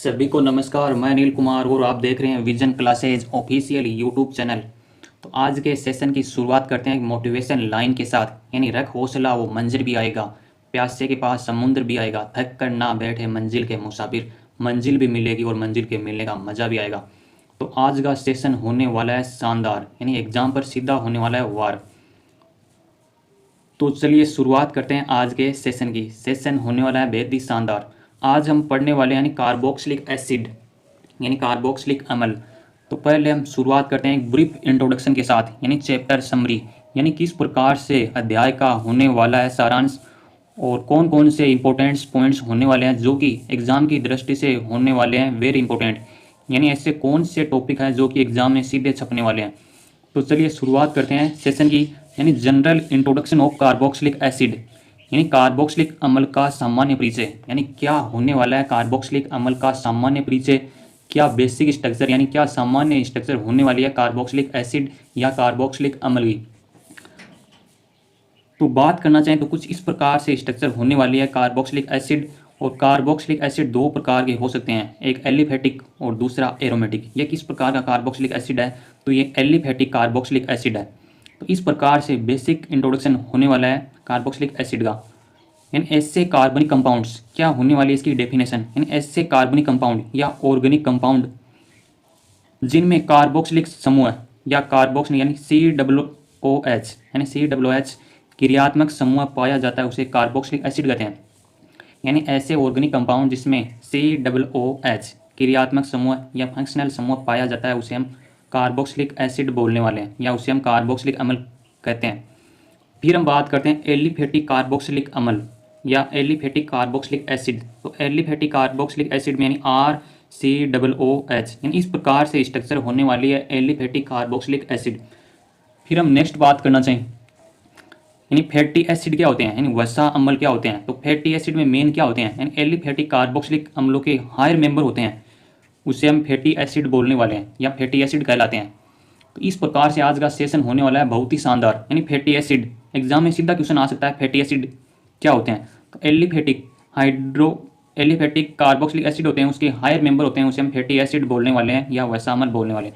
सभी को नमस्कार। मैं अनिल कुमार और आप देख रहे हैं vision classes official YouTube channel. तो आज के सेशन की शुरुआत करते हैं एक मोटिवेशन लाइन के साथ, यानी रख हौसला वो मंजिल भी आएगा, प्यासे के पास समुद्र भी आएगा, थक कर ना बैठे मंजिल के मुसाफिर, मंजिल भी मिलेगी और मंजिल के मिलने का मज़ा भी आएगा। तो आज का सेशन होने वाला है शानदार, यानी एग्जाम पर सीधा होने वाला है वार। तो चलिए शुरुआत करते हैं आज के सेशन की। सेशन होने वाला है बेहद ही शानदार। आज हम पढ़ने वाले हैं यानी कार्बोक्सिलिक एसिड, यानी कार्बोक्सिलिक अम्ल। तो पहले हम शुरुआत करते हैं एक ब्रीफ इंट्रोडक्शन के साथ, यानी चैप्टर समरी, यानी किस प्रकार से अध्याय का होने वाला है सारांश और कौन कौन से इंपॉर्टेंट पॉइंट्स होने वाले हैं जो कि एग्ज़ाम की दृष्टि से होने वाले हैं वेरी इंपॉर्टेंट, यानी ऐसे कौन से टॉपिक हैं जो कि एग्ज़ाम में सीधे छपने वाले हैं। तो चलिए शुरुआत करते हैं सेशन की, यानी general introduction of carboxylic acid, यानी कार्बोक्सिलिक अम्ल का सामान्य परिचय, यानी क्या होने वाला है कार्बोक्सिलिक अम्ल का सामान्य परिचय, क्या बेसिक स्ट्रक्चर यानी क्या सामान्य स्ट्रक्चर होने वाली है कार्बोक्सिलिक एसिड या कार्बोक्सिलिक अम्ल की। तो बात करना चाहें तो कुछ इस प्रकार से स्ट्रक्चर होने वाली है कार्बोक्सिलिक एसिड। और कार्बोक्सिलिक एसिड दो प्रकार के हो सकते हैं, एक एलिफेटिक और दूसरा एरोमेटिक। ये किस प्रकार का कार्बोक्सिलिक एसिड है, तो ये एलिफेटिक कार्बोक्सिलिक एसिड है। तो इस प्रकार से बेसिक इंट्रोडक्शन होने वाला है कार्बोक्सिलिक एसिड का। यानी ऐसे कार्बनिक कंपाउंड्स, क्या होने वाली है इसकी डेफिनेशन, यानी ऐसे कार्बनिक कंपाउंड या ऑर्गेनिक कंपाउंड जिनमें कार्बोक्सिलिक समूह या कार्बोक्सिल यानी COOH यानी COOH क्रियात्मक समूह पाया जाता है, उसे कार्बोक्सिलिक एसिड कहते हैं। यानी ऐसे ऑर्गेनिक कंपाउंड जिसमें COOH क्रियात्मक समूह या फंक्शनल समूह पाया जाता है, उसे हम कार्बोक्सिलिक एसिड बोलने वाले हैं या उसे हम कार्बोक्सिलिक अम्ल कहते हैं। फिर हम बात करते हैं एलिफेटिक कार्बोक्सिलिक अम्ल या एलिफेटिक कार्बोक्सिलिक एसिड। तो एलिफेटिक कार्बोक्सिलिक एसिड में यानी RCOOH, यानी इस प्रकार से स्ट्रक्चर होने वाली है एलिफेटिक कार्बोक्सिलिक एसिड। फिर हम नेक्स्ट बात करना चाहें, यानी फैटी एसिड क्या होते हैं, यानी वसा अम्ल क्या होते हैं। तो फैटी एसिड में मेन क्या होते हैं, यानी एलिफेटिक कार्बोक्सिलिक अम्लों के हायर मेंबर होते हैं, उसे हम फैटी एसिड बोलने वाले हैं या फैटी एसिड कहलाते हैं। तो इस प्रकार से आज का सेशन होने वाला है बहुत ही शानदार, यानी फैटी एसिड। एग्जाम में सीधा क्वेश्चन आ सकता है फैटी एसिड क्या होते हैं। तो एलिफेटिक कार्बोक्सिलिक एसिड होते हैं, उसके हायर मेंबर होते हैं, उसे हम फैटी एसिड बोलने वाले हैं या वसा अम्ल बोलने वाले हैं।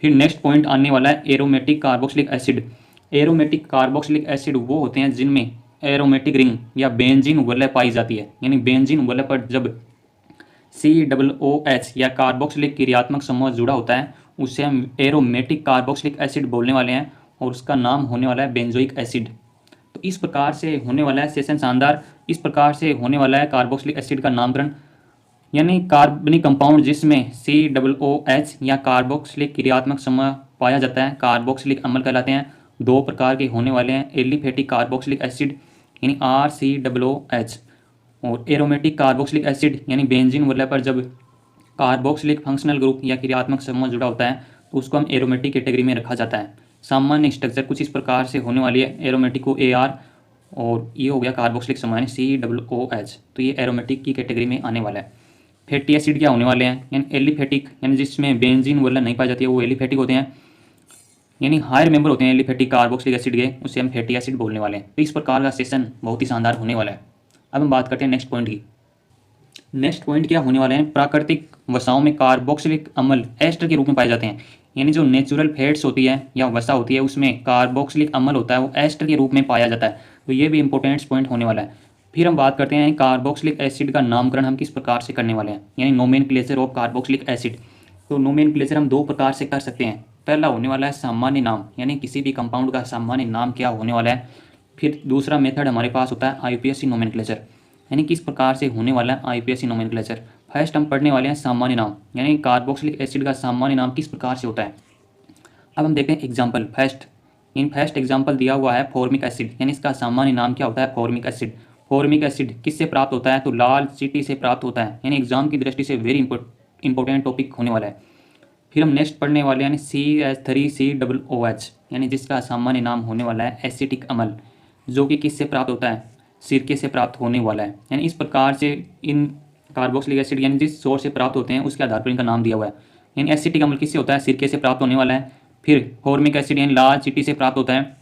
फिर नेक्स्ट पॉइंट आने वाला है aromatic carboxylic acid. Aromatic carboxylic acid वो होते हैं जिनमें एरोमेटिक रिंग या बेंजीन वलय पाई जाती है, यानी बेंजीन वलय पर जब COOH या कार्बोक्सिलिक क्रियात्मक समूह जुड़ा होता है, उसे हम एरोमेटिक कार्बोक्सिलिक एसिड बोलने वाले हैं और उसका नाम होने वाला है बेंजोइक एसिड। तो इस प्रकार से होने वाला है सेशन शानदार। इस प्रकार से होने वाला है कार्बोक्सिलिक एसिड का नामकरण, यानी कार्बनिक कंपाउंड जिसमें COOH या कार्बोक्सिलिक क्रियात्मक समूह पाया जाता है कार्बोक्सिलिक अम्ल कहलाते हैं। दो प्रकार के होने वाले हैं, एलिफेटिक कार्बोक्सिलिक एसिड यानी RCOOH और एरोमेटिक कार्बोक्सिलिक एसिड यानी बेंजीन वलय पर जब कार्बोक्सिलिक फंक्शनल ग्रुप या क्रियात्मक समूह जुड़ा होता है तो उसको हम एरोमेटिक कैटेगरी में रखा जाता है। सामान्य स्ट्रक्चर कुछ इस प्रकार से होने वाली है, एरोमेटिक को AR और ये हो गया कार्बोक्सिलिक समूह यानी COOH, तो ये एरोमेटिक की कैटेगरी में आने वाला है। फैटी एसिड क्या होने वाले हैं, यानी एलिफेटिक यानी जिसमें बेंजीन वलय नहीं पाई जाती है वो एलिफेटिक होते हैं, यानी हायर मेंबर होते हैं एलिफेटिक कार्बोक्सिलिक एसिड के, उसे हम फैटी एसिड बोलने वाले हैं। तो इस प्रकार का सेशन बहुत ही शानदार होने वाला है। अब हम बात करते हैं नेक्स्ट पॉइंट की। नेक्स्ट पॉइंट क्या होने वाले हैं, प्राकृतिक वसाओं में कार्बोक्सिलिक अम्ल एस्टर के रूप में पाए जाते हैं, यानी जो नेचुरल फैट्स होती है या वसा होती है उसमें कार्बोक्सिलिक अम्ल होता है वो एस्टर के रूप में पाया जाता है। तो ये भी इंपॉर्टेंट पॉइंट होने वाला है। फिर हम बात करते हैं कार्बोक्सिलिक एसिड का नामकरण हम किस प्रकार से करने वाले हैं, यानी नोमेनक्लेचर ऑफ कार्बोक्सिलिक एसिड। तो नोमेनक्लेचर हम दो प्रकार से कर सकते हैं। पहला होने वाला है सामान्य नाम, यानी किसी भी कंपाउंड का सामान्य नाम क्या होने वाला है। फिर दूसरा मेथड हमारे पास होता है IUPAC नोमेनक्लेचर, यानी किस प्रकार से होने वाला है IUPAC नोमेनक्लेचर। फर्स्ट हम पढ़ने वाले हैं सामान्य नाम, यानी कार्बोक्सिलिक एसिड का सामान्य नाम किस प्रकार से होता है। अब हम देखते हैं एग्जाम्पल। फर्स्ट एग्जाम्पल दिया हुआ है फॉर्मिक एसिड, यानी इसका सामान्य नाम क्या होता है फॉर्मिक एसिड। फॉर्मिक एसिड किससे प्राप्त होता है, तो लाल चींटी से प्राप्त होता है, यानी एग्जाम की दृष्टि से वेरी इंपॉर्टेंट टॉपिक होने वाला है। फिर हम नेक्स्ट पढ़ने वाले यानी CH3COOH, यानी जिसका सामान्य नाम होने वाला है एसिटिक अम्ल, जो कि किससे प्राप्त होता है, सिरके से प्राप्त होने वाला है। यानी इस प्रकार से इन कार्बोक्सिलिक एसिड यानी जिस सोर्स से प्राप्त होते हैं उसके आधार पर इनका नाम दिया हुआ है। यानी एसिटिक अम्ल किससे होता है, सिरके से प्राप्त होने वाला है। फिर फॉर्मिक एसिड यानी लाल चींटी से प्राप्त होता है।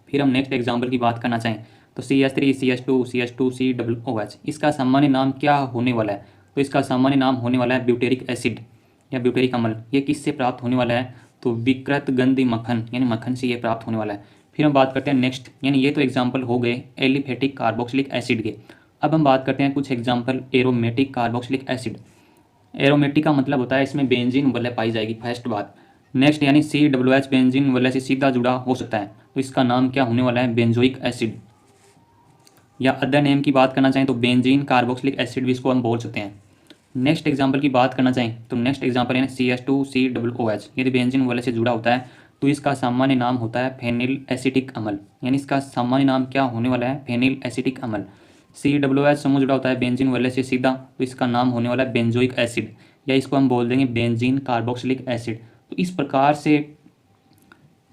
फिर हम नेक्स्ट एग्जाम्पल की बात करना चाहें तो CH3CH2CH2COOH, इसका सामान्य नाम क्या होने वाला है, तो इसका सामान्य नाम होने वाला है ब्यूटेरिक एसिड या ब्यूटेरिक अम्ल। ये किससे प्राप्त होने वाला है? तो विकृत गंधी मक्खन यानी मक्खन से ये प्राप्त होने वाला है। फिर हम बात करते हैं नेक्स्ट, यानी ये तो एग्जाम्पल हो गए एलिफेटिक कार्बोक्सिलिक एसिड के। अब हम बात करते हैं कुछ example aromatic carboxylic acid. Aromatic का मतलब होता है इसमें बेंजीन वलय पाई जाएगी, फर्स्ट बात। नेक्स्ट यानी COOH बेंजीन वलय से सीधा जुड़ा हो सकता है, तो इसका नाम क्या होने वाला है? Benzoic acid. या अदर नेम की बात करना चाहें तो बेंजीन कार्बोक्सिलिक एसिड भी इसको हम बोल सकते हैं। नेक्स्ट एग्जाम्पल की बात करना चाहें तो नेक्स्ट एग्जाम्पल यानी CH2COOH, यदि बेंजीन वलय से जुड़ा होता है तो इसका सामान्य नाम होता है फेनिल एसिटिक अम्ल। यानी इसका सामान्य नाम क्या होने वाला है? फेनिल एसिटिक अम्ल। COOH समूह जुड़ा होता है बेंजीन वलय से सीधा, तो इसका नाम होने वाला है बेंजोइक एसिड, या इसको हम बोल देंगे बेंजीन कार्बोक्सिलिक एसिड। तो इस प्रकार से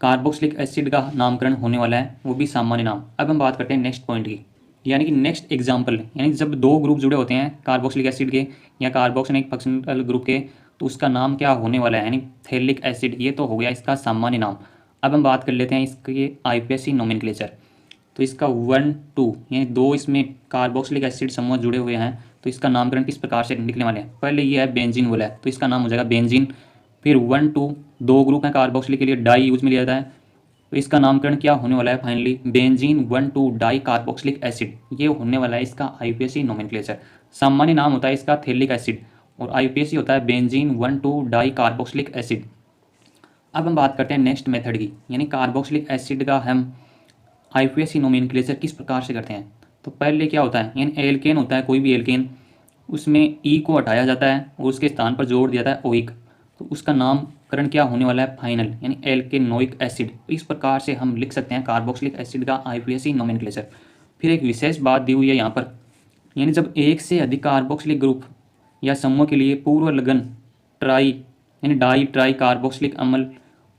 कार्बोक्सिलिक एसिड का नामकरण होने वाला है, वो भी सामान्य नाम। अब हम बात करते हैं नेक्स्ट पॉइंट की, यानी कि नेक्स्ट एग्जाम्पल, यानी जब दो ग्रुप जुड़े होते हैं कार्बोक्सिलिक एसिड के या कार्बोक्सिलिक फंक्शनल ग्रुप के, तो उसका नाम क्या होने वाला है? यानी थैलिक एसिड। ये तो हो गया इसका सामान्य नाम। अब हम बात कर लेते हैं इसके IUPAC नोमेनक्लेचर। तो इसका 1 2 यानी दो इसमें कार्बोक्सिलिक एसिड समूह जुड़े हुए हैं, तो इसका नामकरण किस प्रकार से लिखने वाले हैं? पहले ये है बेंजीन वाला है, तो इसका नाम हो जाएगा बेंजीन। फिर 1 2 दो ग्रुप हैं कार्बोक्सिलिक के लिए, डाई यूज में लिया जाता है, तो इसका नामकरण क्या होने वाला है? Finally benzene 1 2 di carboxylic acid. ये होने वाला है इसका IUPAC नोमेनक्लेचर। सामान्य नाम होता है इसका थैलिक एसिड और IUPAC होता है बेंजीन 1 2 डाई कार्बोक्सिलिक एसिड। अब हम बात करते हैं नेक्स्ट मेथड की, यानी कार्बोक्सिलिक एसिड का हम IUPAC नोमेनक्लेचर किस प्रकार से करते हैं। तो पहले क्या होता है, यानी एल्केन होता है कोई भी एल्केन, उसमें ई को हटाया जाता है और उसके स्थान पर जोड़ दिया जाता है ओइक, तो उसका नामकरण क्या होने वाला है? फाइनल, यानी एल्केनोइक एसिड। तो इस प्रकार से हम लिख सकते हैं कार्बोक्सिलिक एसिड का IUPAC नोमेनक्लेचर। फिर एक विशेष बात दी हुई है यहाँ पर, यानी जब एक से अधिक कार्बोक्सिलिक ग्रुप या समूह के लिए पूर्व लगन ट्राई यानी डाई ट्राई कार्बोक्सिलिक अम्ल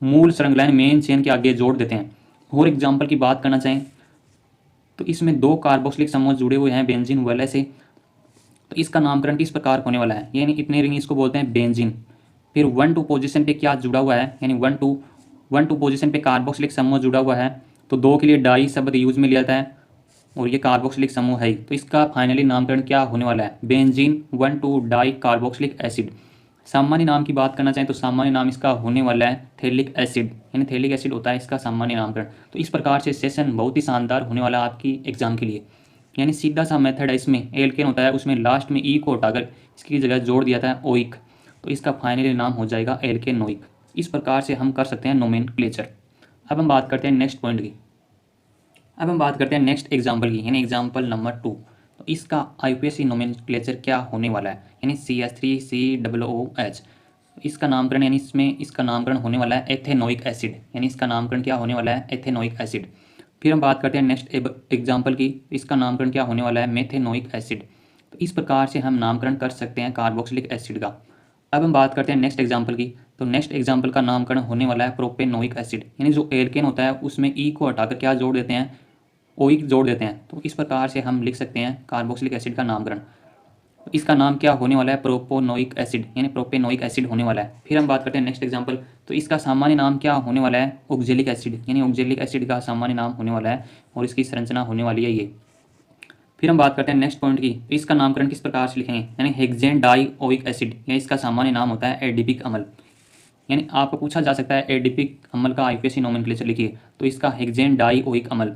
मूल श्रृंखला मेन चेन के आगे जोड़ देते हैं। और एग्जाम्पल की बात करना चाहें तो इसमें दो कार्बोक्सिलिक समूह जुड़े हुए हैं बेंजीन वलय से, तो इसका नामकरण किस प्रकार होने वाला है? यानी इतने रिंग इसको बोलते हैं बेंजीन। फिर 1 2 पोजीशन पे क्या जुड़ा हुआ है? यानी 1 2 पोजीशन पे कार्बोक्सिलिक समूह जुड़ा हुआ है, तो दो के लिए डाई शब्द यूज में लिया जाता है और ये कार्बोक्सिलिक समूह है, तो इसका फाइनली नामकरण क्या होने वाला है? Benzene 1 2 di carboxylic acid. सामान्य नाम की बात करना चाहें तो सामान्य नाम इसका होने वाला है थैलिक एसिड, यानी थैलिक एसिड होता है इसका सामान्य नामकरण। तो इस प्रकार से सेशन बहुत ही शानदार होने वाला है आपकी एग्जाम के लिए। यानी सीधा सा मेथड है, इसमें एल्केन होता है, उसमें लास्ट में ई को हटाकर इसकी जगह जोड़ दिया था ओइक, तो इसका फाइनली नाम हो जाएगा एल्केनोइक। इस प्रकार से हम कर सकते हैं नोमेनक्लेचर। अब हम बात करते हैं नेक्स्ट पॉइंट की, अब हम बात करते हैं नेक्स्ट एग्जाम्पल की, यानी एग्जाम्पल नंबर 2। तो इसका IUPAC नोमेनक्लेचर क्या होने वाला है? यानी CH3COOH। इसका नामकरण, यानी इसमें इसका नामकरण होने वाला है एथेनोइक एसिड, यानी इसका नामकरण क्या होने वाला है? Ethanoic acid. फिर हम बात करते हैं नेक्स्ट एग्जाम्पल की, इसका नामकरण क्या होने वाला है? Methanoic acid. तो इस प्रकार से हम नामकरण कर सकते हैं कार्बोक्सिलिक एसिड का। अब हम बात करते हैं नेक्स्ट एग्जाम्पल की, तो नेक्स्ट एग्जाम्पल का नामकरण होने वाला है प्रोपेनोइक एसिड, यानी जो एल्केन होता है उसमें ई को हटाकर क्या जोड़ देते हैं? ओइक जोड़ देते हैं, तो इस प्रकार से हम लिख सकते हैं कार्बोक्सिलिक एसिड का नामकरण। तो इसका नाम क्या होने वाला है? प्रोपोनोइक एसिड, यानी प्रोपेनोइक एसिड होने वाला है। फिर हम बात करते हैं नेक्स्ट एग्जांपल, तो इसका सामान्य नाम क्या होने वाला है? ऑक्जेलिक एसिड, यानी ऑक्जेलिक एसिड का सामान्य नाम होने वाला है और इसकी संरचना होने वाली है ये। फिर हम बात करते हैं नेक्स्ट पॉइंट की, तो इसका नामकरण किस प्रकार से लिखेंगे? यानी हेक्सेन डाइओइक एसिड, या इसका सामान्य नाम होता है एडिपिक अम्ल। यानी आपको पूछा जा सकता है एडिपिक अम्ल का IUPAC नोमेनक्लेचर लिखिए, तो इसका हेक्सेन डाइओइक अम्ल,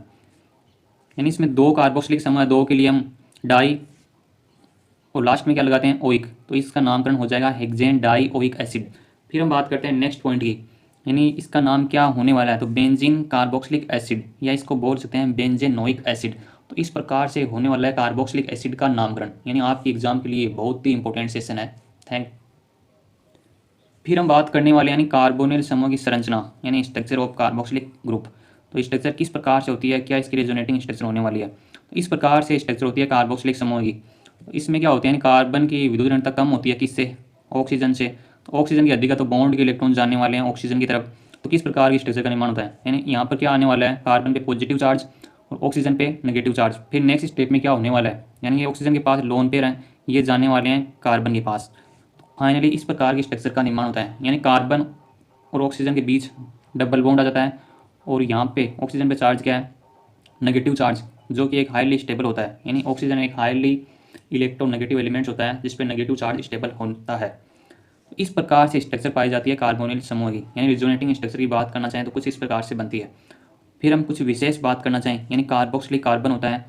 यानी इसमें दो कार्बोक्सिलिक समूह, दो के लिए हम डाई और लास्ट में क्या लगाते हैं? ओइक, तो इसका नामकरण हो जाएगा हेक्सेन डाइओइक एसिड। फिर हम बात करते हैं नेक्स्ट पॉइंट की, यानी इसका नाम क्या होने वाला है? तो बेंजीन कार्बोक्सिलिक एसिड, या इसको बोल सकते हैं बेंजेनोइक एसिड। तो इस प्रकार से होने वाला है कार्बोक्सिलिक एसिड का नामकरण, यानी आपकी एग्जाम के लिए बहुत ही इंपॉर्टेंट सेशन है। फिर हम बात करने वाले यानी कार्बोनिल समूह की संरचना, यानी स्ट्रक्चर ऑफ कार्बोक्सिलिक ग्रुप। तो स्ट्रक्चर किस प्रकार से होती है, क्या इसकी रेजोनेटिंग स्ट्रक्चर होने वाली है? तो इस प्रकार से स्ट्रक्चर होती है कार्बोक्सिलिक समूह की। तो इसमें क्या होती है, यानी कार्बन की विद्युत ऋणता कम होती है, किससे? ऑक्सीजन से। तो ऑक्सीजन की अधिकता, तो बॉन्ड के इलेक्ट्रॉन जाने वाले हैं ऑक्सीजन की तरफ। तो किस प्रकार की स्ट्रक्चर का निर्माण होता है, यानी यहाँ पर क्या आने वाला है? कार्बन पे पॉजिटिव चार्ज और ऑक्सीजन पे नेगेटिव चार्ज। फिर नेक्स्ट स्टेप में क्या होने वाला है, यानी ये ऑक्सीजन के पास लोन पेयर हैं, ये जाने वाले हैं कार्बन के पास। फाइनली इस प्रकार की स्ट्रक्चर का निर्माण होता है, यानी कार्बन और ऑक्सीजन के बीच डबल बॉन्ड आ जाता है और यहाँ पे ऑक्सीजन पे चार्ज क्या है? नेगेटिव चार्ज, जो कि एक हाईली स्टेबल होता है, यानी ऑक्सीजन एक हाईली इलेक्ट्रोनेगेटिव एलिमेंट्स होता है जिस पर नेगेटिव चार्ज स्टेबल होता है। इस प्रकार से स्ट्रक्चर पाई जाती है कार्बोनिल समूह की, यानी रिजोनेटिंग स्ट्रक्चर की बात करना चाहें तो कुछ इस प्रकार से बनती है। फिर हम कुछ विशेष बात करना चाहें, यानी कार्बोक्सिलिक कार्बन होता है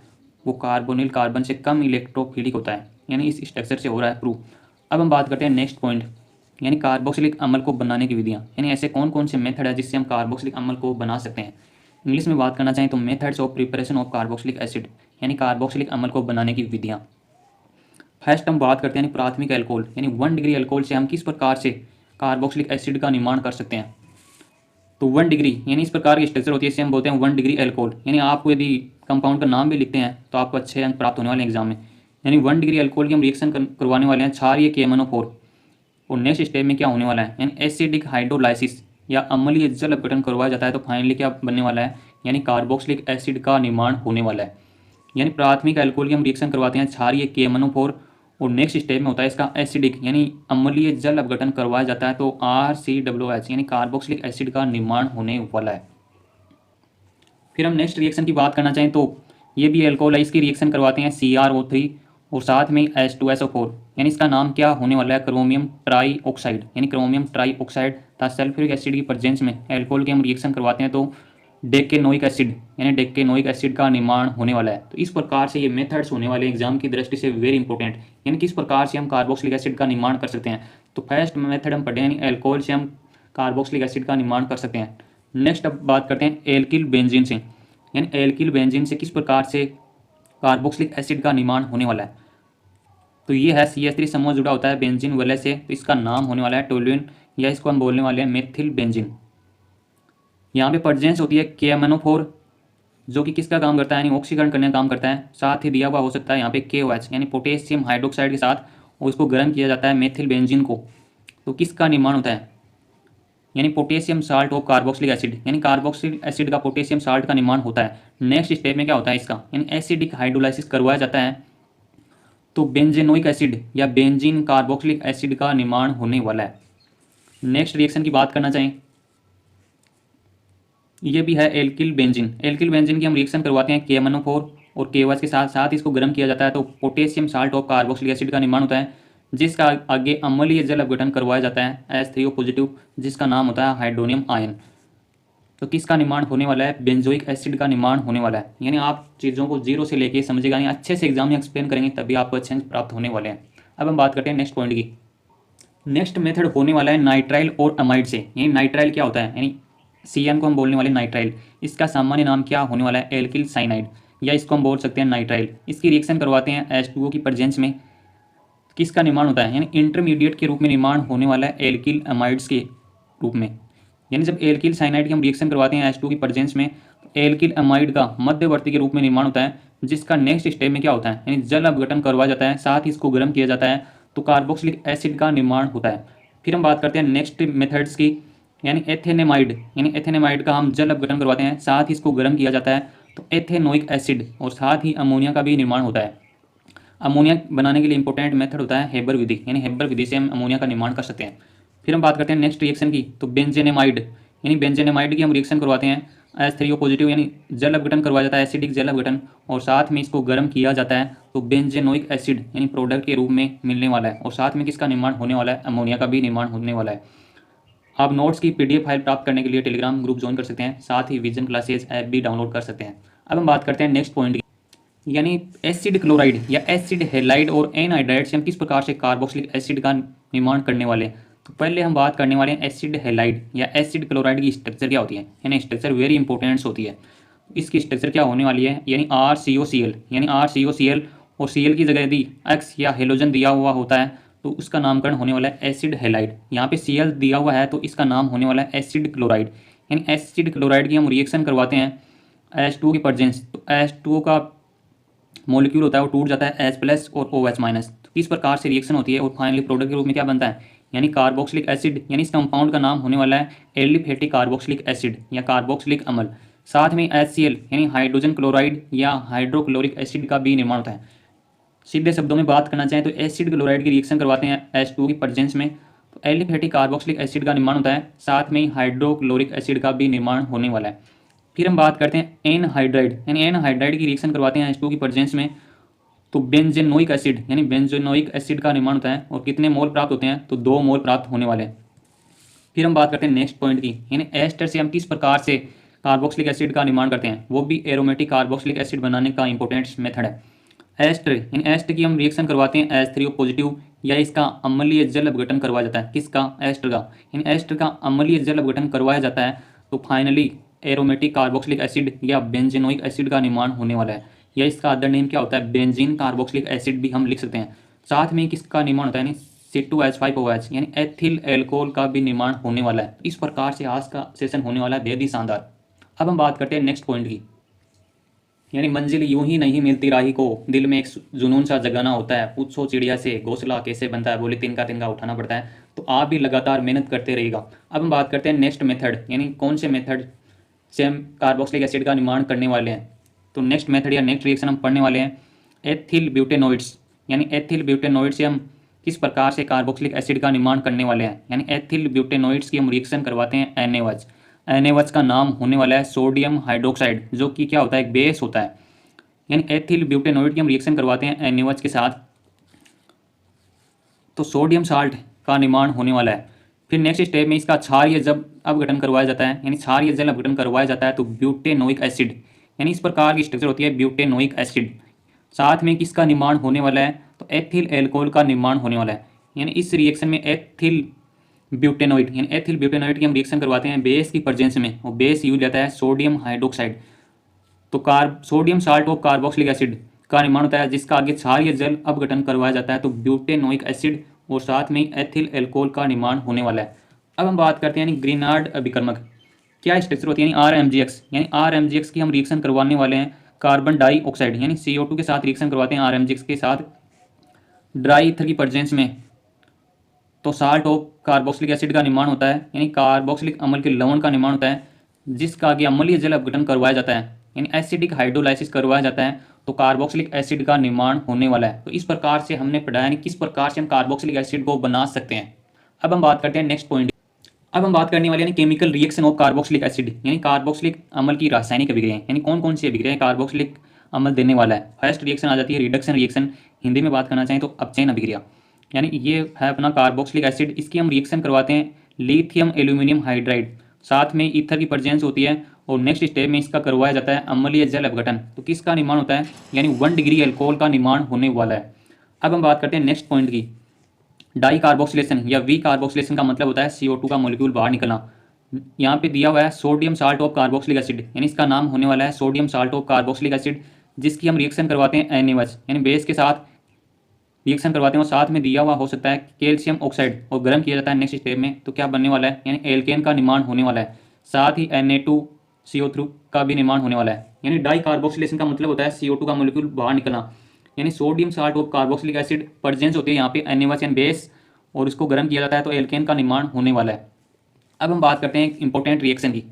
वो कार्बोनिल कार्बन से कम इलेक्ट्रोफिलिक होता है, यानी इस स्ट्रक्चर से हो रहा है प्रूव। अब हम बात करते हैं नेक्स्ट पॉइंट, यानी कार्बोक्सिलिक अम्ल को बनाने की विधियाँ, यानी ऐसे कौन कौन से मेथड है जिससे हम कार्बोक्सिलिक अम्ल को बना सकते हैं। इंग्लिश में बात करना चाहें तो methods of preparation of carboxylic acid, यानी कार्बोक्सिलिक अम्ल को बनाने की विधियाँ। फर्स्ट हम बात करते हैं यानी प्राथमिक एल्कोहल, यानी 1 डिग्री एल्कोहल से हम किस प्रकार से कार्बोक्सिलिक एसिड का निर्माण कर सकते हैं। तो 1 डिग्री यानी इस प्रकार की स्ट्रक्चर होती है, इसे हम बोलते हैं 1 डिग्री एल्कोहल। यानी आपको यदि कंपाउंड का नाम भी लिखते हैं तो आपको अच्छे अंक प्राप्त होने वाले एग्जाम में। यानी 1 डिग्री एल्कोहल की हम रिएक्शन करवाने वाले हैं क्षारीय KMnO4। और नेक्स्ट स्टेप में क्या होने वाला है, यानी एसिडिक हाइड्रोलाइसिस या अम्लीय जल अपघटन करवाया जाता है तो फाइनली क्या बनने वाला है, यानी कार्बोक्सिलिक एसिड का निर्माण होने वाला है। यानी प्राथमिक एल्कोहल की हम रिएक्शन करवाते हैं क्षारीय KMnO4 और नेक्स्ट स्टेप में होता है इसका एसिडिक यानी अम्लीय जल अपघटन करवाया जाता है तो RCOOH यानी कार्बोक्सिलिक एसिड का निर्माण होने वाला है। फिर हम नेक्स्ट रिएक्शन की बात करना चाहें तो ये भी एल्कोहल है, इसकी रिएक्शन करवाते हैं CrO3 और साथ में H2SO4, यानी इसका नाम क्या होने वाला है, क्रोमियम ट्राई ऑक्साइड, यानी क्रोमियम ट्राई ऑक्साइड तथा सल्फ्यूरिक एसिड की प्रेजेंस में एल्कोहल की हम रिएक्शन करवाते हैं तो डेकेनोइक एसिड यानी डेकेनोइक एसिड का निर्माण होने वाला है। तो इस प्रकार से ये मेथड्स होने वाले एग्जाम की दृष्टि से वेरी इंपॉर्टेंट, यानी किस प्रकार से हम कार्बोक्सिलिक एसिड का निर्माण कर सकते हैं। तो फर्स्ट मेथड हम पढ़े यानी एल्कोहल से हम कार्बोक्सिलिक एसिड का निर्माण कर सकते हैं। नेक्स्ट अब बात करते हैं एल्किल बेंजीन से, यानी एल्किल बेंजीन से किस प्रकार से कार्बोक्सिलिक एसिड का निर्माण होने वाला है। तो ये है CH3 समूह जुड़ा होता है बेंजीन वाले से, तो इसका नाम होने वाला है टोल्यूइन या इसको हम बोलने वाले हैं मेथिल बेंजीन। यहाँ पे प्रेजेंस होती है KMnO4 जो कि किसका काम करता है, यानी ऑक्सीकरण करने का काम करता है। साथ ही दिया हुआ हो सकता है यहाँ पे KOH यानी पोटेशियम हाइड्रोक्साइड के साथ, और इसको गर्म किया जाता है मेथिल बेंजीन को। तो किसका निर्माण होता है, यानी potassium salt of carboxylic acid, यानी कार्बोक्सिलिक एसिड का पोटेशियम साल्ट का निर्माण होता है। नेक्स्ट स्टेप में क्या होता है इसका, यानी एसिडिक हाइड्रोलाइसिस करवाया जाता है तो बेंजेनोइक एसिड या बेंजीन कार्बोक्सिलिक एसिड का निर्माण होने वाला है। नेक्स्ट रिएक्शन की बात करना चाहें ये भी है एल्किल बेंजीन। एल्किल बेंजीन की हम रिएक्शन करवाते हैं KMnO4 और KOH के साथ, साथ इसको गर्म किया जाता है तो potassium salt of carboxylic acid का निर्माण होता है जिसका आगे अम्लीय जल अपघटन करवाया जाता है H3O पॉजिटिव जिसका नाम होता है हाइड्रोनियम आयन। तो किसका निर्माण होने वाला है, बेंजोइक एसिड का निर्माण होने वाला है। यानी आप चीज़ों को जीरो से लेके समझेगा, यानी अच्छे से एग्जाम में एक्सप्लेन करेंगे तभी आपको अच्छे अंक प्राप्त होने वाले हैं। अब हम बात करते हैं नेक्स्ट पॉइंट की। नेक्स्ट मेथड होने वाला है नाइट्राइल और अमाइड से, यानी नाइट्राइल क्या होता है, यानी CN को हम बोलने वाले नाइट्राइल, इसका सामान्य नाम क्या होने वाला है, एल्किल साइनाइड या इसको हम बोल सकते हैं नाइट्राइल। इसकी रिएक्शन करवाते हैं H2O की प्रेजेंस में, किसका निर्माण होता है, यानी इंटरमीडिएट के रूप में निर्माण होने वाला है एल्किल अमाइड्स के रूप में। यानी जब एल्किल साइनाइड की हम रिएक्शन करवाते हैं H2 की प्रेजेंस में तो एल्किल अमाइड का मध्यवर्ती के रूप में निर्माण होता है जिसका नेक्स्ट स्टेप में क्या होता है, यानी जल अपघटन करवाया जाता है, साथ ही इसको गर्म किया जाता है तो कार्बोक्सिलिक एसिड का निर्माण होता है। फिर हम बात करते हैं नेक्स्ट मेथड्स की, यानी एथेनेमाइड, यानी एथेनेमाइड का हम जल अपघटन करवाते हैं, साथ ही इसको गर्म किया जाता है तो एथेनोइक एसिड और साथ ही अमोनिया का भी निर्माण होता है। अमोनिया बनाने के लिए इंपॉर्टेंट मेथड होता है हेबर विधि, यानी हेबर विधि से हम अमोनिया का निर्माण कर सकते हैं। फिर हम बात करते हैं नेक्स्ट रिएक्शन की, तो बेंजेनेमाइड, यानी बेंजेनेमाइड की हम रिएक्शन करवाते हैं H3O पॉजिटिव यानी जल अपघटन करवाया जाता है एसिडिक जल अपघटन, और साथ में इसको गर्म किया जाता है तो बेंजेनोइक एसिड यानी प्रोडक्ट के रूप में मिलने वाला है, और साथ में किसका निर्माण होने वाला है, अमोनिया का भी निर्माण होने वाला है। आप नोट्स की PDF फाइल प्राप्त करने के लिए टेलीग्राम ग्रुप ज्वाइन कर सकते हैं, साथ ही विजन क्लासेज ऐप भी डाउनलोड कर सकते हैं। अब हम बात करते हैं नेक्स्ट पॉइंट की, यानी एसिड क्लोराइड या एसिड हेलाइड और एनहाइड्राइड से हम किस प्रकार से कार्बोक्सिलिक एसिड का निर्माण करने वाले हैं। तो पहले हम बात करने वाले हैं एसिड हेलाइड या एसिड क्लोराइड की स्ट्रक्चर क्या होती है, यानी स्ट्रक्चर वेरी इंपॉर्टेंट होती है। इसकी स्ट्रक्चर क्या होने वाली है, यानी RCOCl, यानी RCOCl और Cl की जगह यदि X या हेलोजन दिया हुआ होता है तो उसका नामकरण होने वाला है एसिड हेलाइड। यहाँ पे Cl दिया हुआ है तो इसका नाम होने वाला है एसिड क्लोराइड। यानी एसिड क्लोराइड की हम रिएक्शन करवाते हैं H2O की प्रेजेंस, तो H2O का मॉलिक्यूल होता है वो टूट जाता है H+ और OH-। तो किस प्रकार से रिएक्शन होती है और फाइनली प्रोडक्ट के रूप में क्या बनता है, यानी कार्बोक्सिलिक एसिड, यानी इस कंपाउंड का नाम होने वाला है एलिफेटिक कार्बोक्सिलिक एसिड या कार्बोक्सिलिक अम्ल। साथ में HCl यानी हाइड्रोजन क्लोराइड या हाइड्रोक्लोरिक एसिड का भी निर्माण होता है। सीधे शब्दों में बात करना चाहें तो एसिड क्लोराइड की रिएक्शन करवाते हैं H2 की प्रेजेंस में तो एलिफेटिक कार्बोक्सिलिक एसिड का निर्माण होता है, साथ में हाइड्रोक्लोरिक एसिड का भी निर्माण होने वाला है। फिर हम बात करते हैं एनहाइड्राइड, यानी एनहाइड्राइड की रिएक्शन करवाते हैं H2 की प्रेजेंस में तो बेंजेनोइक एसिड यानी बेंजेनोइक एसिड का निर्माण होता है और कितने मोल प्राप्त होते हैं, तो 2 मोल प्राप्त होने वाले हैं। फिर हम बात करते हैं नेक्स्ट पॉइंट की, यानी एस्टर से हम किस प्रकार से कार्बोक्सिलिक एसिड का निर्माण करते हैं, वो भी एरोमेटिक कार्बोक्सिलिक एसिड बनाने का इंपॉर्टेंट मेथड है। एस्टर यानी एस्टर की हम रिएक्शन करवाते हैं H3O पॉजिटिव, या इसका अम्लीय जल अपघटन करवाया जाता है। किसका? एस्टर का। यानी एस्टर का अम्लीय जल अपघटन करवाया जाता है तो फाइनली एरोमेटिक कार्बोक्सिलिक एसिड या बेंजेनोइक एसिड का निर्माण होने वाला है, या इसका अदर नेम क्या होता है, बेंजीन कार्बोक्सिलिक एसिड भी हम लिख सकते हैं। साथ में किसका निर्माण होता है, यानी C2H5OH यानी एथिल एल्कोहल का भी निर्माण होने वाला है। इस प्रकार से आज का सेशन होने वाला है बेहद ही शानदार। अब हम बात करते हैं नेक्स्ट पॉइंट की, यानी मंजिल यूं ही नहीं मिलती राही को, दिल में एक जुनून सा जगाना होता है, पूछो चिड़िया से घोंसला कैसे बनता है, बोले तिनका तिनका उठाना पड़ता है। तो आप भी लगातार मेहनत करते रहिएगा। अब हम बात करते हैं नेक्स्ट मेथड, यानी कौन से मेथड से हम कार्बोक्सिलिक एसिड का निर्माण करने वाले हैं। तो नेक्स्ट मेथड या नेक्स्ट रिएक्शन हम पढ़ने वाले हैं एथिल ब्यूटेनोइड्स, यानी एथिल ब्यूटेनोइड से हम किस प्रकार से कार्बोक्सिलिक एसिड का निर्माण करने वाले हैं। यानी एथिल ब्यूटेनोइड्स की हम रिएक्शन करवाते हैं NaOH। NaOH का नाम होने वाला है सोडियम हाइड्रोक्साइड, जो कि क्या होता है, एक बेस होता है। यानी एथिल ब्यूटेनोइड की हम रिएक्शन करवाते हैं NaOH के साथ, तो सोडियम साल्ट का निर्माण होने वाला है। फिर नेक्स्ट स्टेप में इसका क्षारीय जब अपघटन करवाया जाता है, यानी क्षारीय जल अपघटन करवाया जाता है तो ब्यूटेनोइक एसिड, यानी इस प्रकार की स्ट्रक्चर होती है ब्यूटेनोइक एसिड। साथ में किसका निर्माण होने वाला है, तो एथिल एल्कोहल का निर्माण होने वाला है। यानी इस रिएक्शन में एथिल ब्यूटेनोइड यानी एथिल ब्यूटेनोइड की हम रिएक्शन करवाते हैं बेस की प्रेजेंस में, और बेस यूज जाता है सोडियम हाइड्रोक्साइड। तो sodium salt of carboxylic acid का निर्माण होता है जिसका आगे क्षारीय जल अपघटन करवाया जाता है तो ब्यूटेनोइक एसिड, और साथ में एथिल एल्कोहल का निर्माण होने वाला है। अब हम बात करते हैं यानी ग्रीनार्ड अभिकर्मक क्या स्ट्रक्चर होती है, यानी RMGX, यानी RMGX की हम रिएक्शन करवाने वाले हैं कार्बन डाइऑक्साइड यानी CO2 के साथ रिएक्शन करवाते हैं RMGX के साथ ड्राई ईथर की प्रेजेंस में, तो साल्ट ऑफ कार्बोक्सिलिक एसिड का निर्माण होता है, यानी कार्बोक्सिलिक अम्ल के लवण का निर्माण होता है जिसका आगे अम्लीय जल अपघटन करवाया जाता है, यानी एसिडिक हाइड्रोलाइसिस करवाया जाता है तो कार्बोक्सिलिक एसिड का निर्माण होने वाला है। तो इस प्रकार से हमने पढ़ा है किस प्रकार से हम कार्बोक्सिलिक एसिड को बना सकते हैं। अब हम बात करते हैं नेक्स्ट पॉइंट। अब हम बात करने वाले यानी chemical reaction of carboxylic acid, यानी कार्बोक्सिलिक अम्ल की रासायनिक अभिक्रियाएं, यानी कौन कौन सी अभिक्रियाएं कार्बोक्सिलिक अम्ल देने वाला है। फर्स्ट रिएक्शन आ जाती है रिडक्शन रिएक्शन, हिंदी में बात करना चाहें तो अपचयन अभिक्रिया, यानी ये है अपना कार्बोक्सिलिक एसिड। इसकी हम रिएक्शन करवाते हैं लिथियम एल्यूमिनियम हाइड्राइड, साथ में ईथर की प्रेजेंस होती है, और नेक्स्ट स्टेप में इसका करवाया जाता है अम्लीय जल अपघटन। तो किसका निर्माण होता है, यानी 1 डिग्री अल्कोहल का निर्माण होने वाला है। अब हम बात करते हैं नेक्स्ट पॉइंट की, डाई कार्बोक्सिलेशन या वी कार्बोक्सिलेशन का मतलब होता है CO2 का मॉलिक्यूल बाहर निकलना। यहाँ पे दिया हुआ है sodium salt of carboxylic acid, यानी इसका नाम होने वाला है sodium salt of carboxylic acid, जिसकी हम रिएक्शन करवाते हैं NaOH, यानी बेस के साथ रिएक्शन करवाते हैं, और साथ में दिया हुआ हो सकता है कैल्शियम ऑक्साइड, और गर्म किया जाता है नेक्स्ट स्टेप में, तो क्या बनने वाला है, यानी एल्केन का निर्माण होने वाला है। साथ ही Na2CO3 का भी निर्माण होने वाला है। यानी डाई कार्बोक्सिलेशन का मतलब होता है CO2 का मॉलिक्यूल बाहर निकलना, यानी sodium salt of carboxylic acid presence होती है यहाँ पे NaOH यानी बेस, और इसको गर्म किया जाता है तो एल्केन का निर्माण होने वाला है। अब हम बात करते हैं एक इंपॉर्टेंट रिएक्शन की।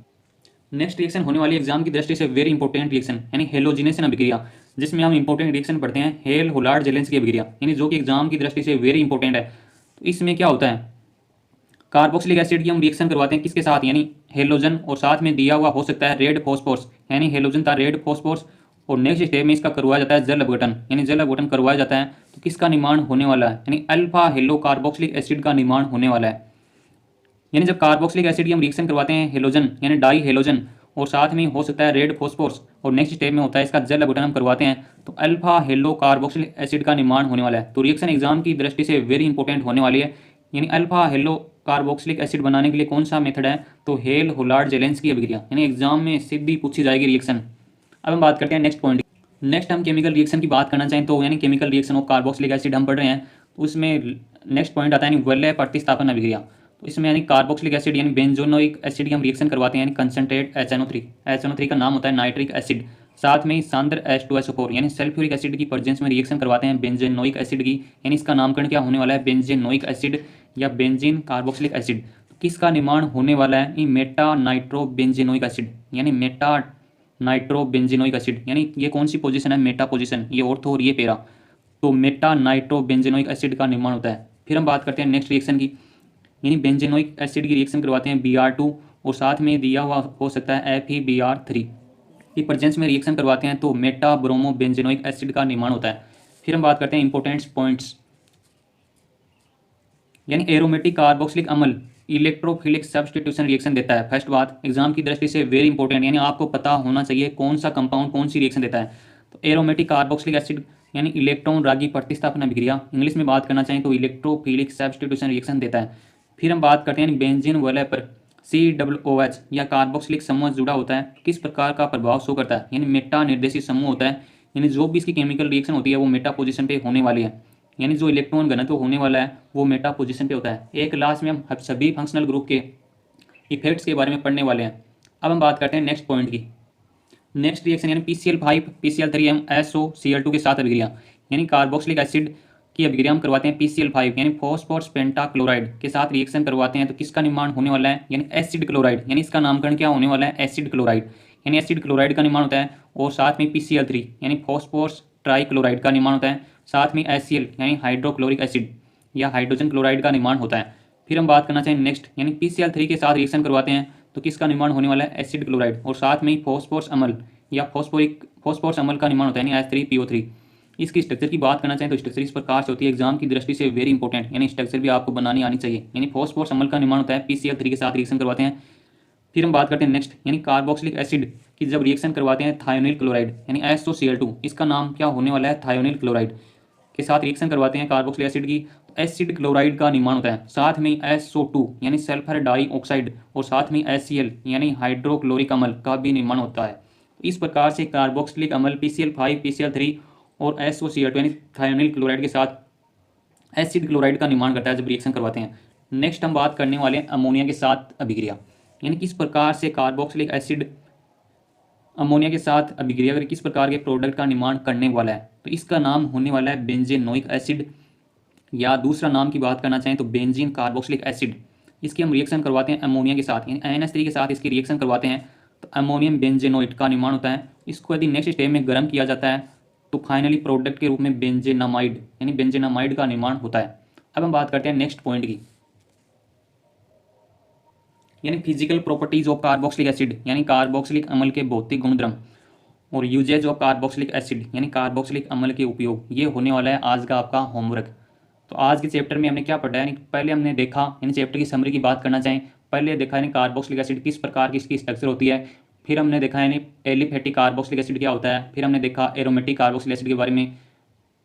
नेक्स्ट रिएक्शन होने वाली एग्जाम की दृष्टि से वेरी इंपॉर्टेंट रिएक्शन, यानी हेलोजिनेशन अभिक्रिया, जिसमें हम इंपॉर्टेंट रिएक्शन पढ़ते हैं हेल होलार्ड जेलेंस्की अभिक्रिया, यानी जो कि एग्जाम की दृष्टि से वेरी इंपॉर्टेंट है। तो इसमें क्या होता है, कार्बोक्सिलिक एसिड की हम रिएक्शन करवाते हैं किसके साथ, यानी हेलोजन, और साथ में दिया हुआ हो सकता है रेड फॉस्फोरस, यानी हेलोजन था रेड फॉस्फोरस, और नेक्स्ट स्टेप में इसका करवाया जाता है जल अपघटन, यानी जल अपघटन करवाया जाता है तो किसका निर्माण होने वाला है, यानी अल्फा हेलो कार्बोक्सिलिक एसिड का निर्माण होने वाला है। यानी जब कार्बोक्सिलिक एसिड की हम रिएक्शन करवाते हैं हेलोजन यानी डाई हेलोजन, और साथ में हो सकता है रेड फॉस्फोरस, और नेक्स्ट स्टेप में होता है इसका जल अपघटन हम करवाते हैं तो अल्फा हेलो कार्बोक्सिलिक एसिड का निर्माण होने वाला है। तो रिएक्शन एग्जाम की दृष्टि से वेरी इंपॉर्टेंट होने वाली है। यानी अल्फा हेलो कार्बोक्सिलिक एसिड बनाने के लिए कौन सा मेथड है, तो हेल होलार्ड जेलेंस्की अभिक्रिया, यानी एग्जाम में सीधी पूछी जाएगी रिएक्शन। अब हम बात करते हैं नेक्स्ट पॉइंट। नेक्स्ट हम केमिकल रिएक्शन की बात करना चाहें तो यानी chemical reaction of carboxylic acid हम पढ़ रहे हैं, तो उसमें नेक्स्ट पॉइंट आता है यानी वलय प्रतिस्थापन अभिक्रिया। तो इसमें यानी कार्बोक्सिलिक एसिड यानी बेंजोनोइक एसिड की हम रिएक्शन करवाते हैं, यानी कंसनट्रेट HNO3 का नाम होता है नाइट्रिक एसिड, साथ में ही सांद्र H2SO4 यानी सल्फ्यूरिक एसिड की प्रेजेंस में रिएक्शन करवाते हैं बेंजेनोइक एसिड की, यानी इसका नामकरण क्या होने वाला है, बेंजेनोइक एसिड या बेंजीन कार्बोक्सिलिक एसिड। तो किसका निर्माण होने वाला है, मेटा नाइट्रो बेंजेनोइक एसिड, यानी मेटा नाइट्रो बेंजेनोइक एसिड, यानी ये कौन सी पोजीशन है, मेटा पोजीशन, ये ऑर्थो और ये पेरा, तो मेटा नाइट्रो बेंजेनोइक एसिड का निर्माण होता है। फिर हम बात करते हैं नेक्स्ट रिएक्शन की, यानी बेंजेनोइक एसिड की रिएक्शन करवाते हैं Br2, और साथ में दिया हुआ हो सकता है FeBr3 की प्रेजेंस में रिएक्शन करवाते हैं तो मेटा ब्रोमो बेंजेनोइक एसिड का निर्माण होता है। फिर हम बात करते हैं इंपॉर्टेंट पॉइंट्स, यानी एरोमेटिक कार्बोक्सिलिक अम्ल इलेक्ट्रोफिलिक सब्स्टिट्यूशन रिएक्शन देता है। फर्स्ट बात एग्जाम की दृष्टि से वेरी इंपॉर्टेंट, यानी आपको पता होना चाहिए कौन सा कंपाउंड कौन सी रिएक्शन देता है। तो एरोमेटिक कार्बोक्सिलिक एसिड यानी इलेक्ट्रॉन रागी प्रतिस्थापन अभिक्रिया, इंग्लिश में बात करना चाहिए तो इलेक्ट्रोफिलिक सब्स्टिट्यूशन रिएक्शन देता है। फिर हम बात करते हैं बेंजीन वलय पर COOH या कार्बोक्सिलिक समूह जुड़ा होता है, किस प्रकार का प्रभाव शो करता है, यानी मेटा निर्देशित समूह होता है, यानी जो भी इसकी केमिकल रिएक्शन होती है वो मेटा पोजीशन पे होने वाली है, यानी जो इलेक्ट्रॉन घनत्व होने वाला है वो मेटा पोजीशन पे होता है। एक क्लास में हम सभी फंक्शनल ग्रुप के इफेक्ट्स के बारे में पढ़ने वाले हैं। अब हम बात करते हैं नेक्स्ट पॉइंट की। नेक्स्ट रिएक्शन यानी PCl5 PCl3 SOCl2 के साथ अभिक्रिया, यानी कार्बोक्सिलिक एसिड की अभिक्रिया हम करवाते हैं PCl5 यानी फॉस्फोरस पेंटाक्लोराइड के साथ रिएक्शन करवाते हैं, तो किसका निर्माण होने वाला है, यानी एसिड क्लोराइड, यानी इसका नामकरण क्या होने वाला है, एसिड क्लोराइड, यानी एसिड क्लोराइड का निर्माण होता है। और साथ में PCl3 यानी फॉस्फोरस ट्राईक्लोराइड का निर्माण होता है, साथ में HCl यानी हाइड्रोक्लोरिक एसिड या हाइड्रोजन क्लोराइड का निर्माण होता है। फिर हम बात करना चाहिए नेक्स्ट, यानी PCl3 के साथ रिएक्शन करवाते हैं तो किसका निर्माण होने वाला है, एसिड क्लोराइड, और साथ में फॉस्फोरस अम्ल या फॉस्फोरस अम्ल का निर्माण होता है, यानी H3PO3। इसकी स्ट्रक्चर की बात करना चाहिए तो स्ट्रक्चर इस प्रकार से होती है, एग्जाम की दृष्टि से वेरी इंपॉर्टेंट, यानी स्ट्रक्चर भी आपको बनानी आनी चाहिए। यानी फॉस्फोरस अम्ल का निर्माण होता है, PCl3 के साथ रिएक्शन करवाते हैं। फिर हम बात करते हैं नेक्स्ट, यानी कार्बोक्सिलिक एसिड की जब रिएक्शन करवाते हैं थायोनिल क्लोराइड यानी SOCl2, इसका नाम क्या होने वाला है, थायोनिल क्लोराइड के साथ रिएक्शन करवाते हैं कार्बोक्सिलिक एसिड की, तो एसिड क्लोराइड का निर्माण होता है, साथ में SO2 यानी सल्फर डाइऑक्साइड, और साथ में HCl यानी हाइड्रोक्लोरिक अम्ल का भी निर्माण होता है। इस प्रकार से कार्बोक्सिलिक अम्ल PCl5 PCl3 और SOCl2 यानी थायोनिल क्लोराइड के साथ एसिड क्लोराइड का निर्माण करता है जब रिएक्शन करवाते हैं। नेक्स्ट हम बात करने वाले हैं अमोनिया के साथ अभिक्रिया, यानी किस प्रकार से कार्बोक्सिलिक एसिड अमोनिया के साथ अभिक्रिया कर किस प्रकार के प्रोडक्ट का निर्माण करने वाला है, तो इसका नाम होने वाला है बेंजेनोइक एसिड, या दूसरा नाम की बात करना चाहें तो बेंजीन कार्बोक्सिलिक एसिड। इसकी हम रिएक्शन करवाते हैं अमोनिया के साथ, यानी NH3 के साथ इसकी रिएक्शन करवाते हैं तो अमोनियम बेंजेनोइट का निर्माण होता है। इसको यदि नेक्स्ट स्टेप में गर्म किया जाता है तो फाइनली प्रोडक्ट के रूप में बेंजेनामाइड यानी बेंजेनामाइड का निर्माण होता है। अब हम बात करते हैं नेक्स्ट पॉइंट की, यानी physical properties of carboxylic acid, यानी कार्बोक्सिलिक अम्ल के भौतिक गुणधर्म, और यूजेज ऑफ कार्बोक्सिलिक एसिड यानी कार्बोक्सिलिक अम्ल के उपयोग, ये होने वाला है आज का आपका होमवर्क। तो आज के चैप्टर में हमने क्या पढ़ा है, यानी पहले हमने देखा, यानी चैप्टर की समरी की बात करना चाहें, पहले देखा यानी कार्बोक्सिलिक एसिड किस प्रकार की इसकी स्ट्रक्चर होती है, फिर हमने देखा यानी एलिफेटिक कार्बोक्सिलिक एसिड क्या होता है, फिर हमने देखा एरोमेटिक कार्बोक्सिलिक एसिड के बारे में,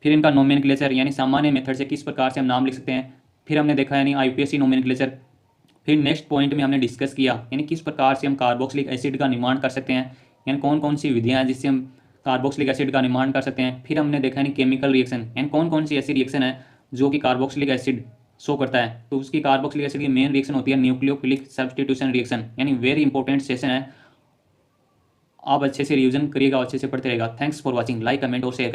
फिर इनका नोमेनक्लेचर यानी सामान्य मेथड से किस प्रकार से हम नाम लिख सकते हैं, फिर हमने देखा यानी IUPAC नोमेनक्लेचर, फिर नेक्स्ट पॉइंट में हमने डिस्कस किया यानी किस प्रकार से हम कार्बोक्सिलिक एसिड का निर्माण कर सकते हैं, यानी कौन कौन सी विधियां हैं जिससे हम कार्बोक्सिलिक एसिड का निर्माण कर सकते हैं। फिर हमने देखा यानी केमिकल रिएक्शन, यानी कौन कौन सी ऐसी रिएक्शन है जो कि कार्बोक्सिलिक एसिड शो करता है, तो उसकी कार्बोक्सिलिक एसिड की मेन रिएक्शन होती है न्यूक्लियोफिलिक सब्स्टिट्यूशन रिएक्शन, यानी वेरी इंपॉर्टेंट सेशन है। आप अच्छे से रिविजन करिएगा, अच्छे से पढ़ते रहेगा। Thanks for watching, like comment और शेयर करना।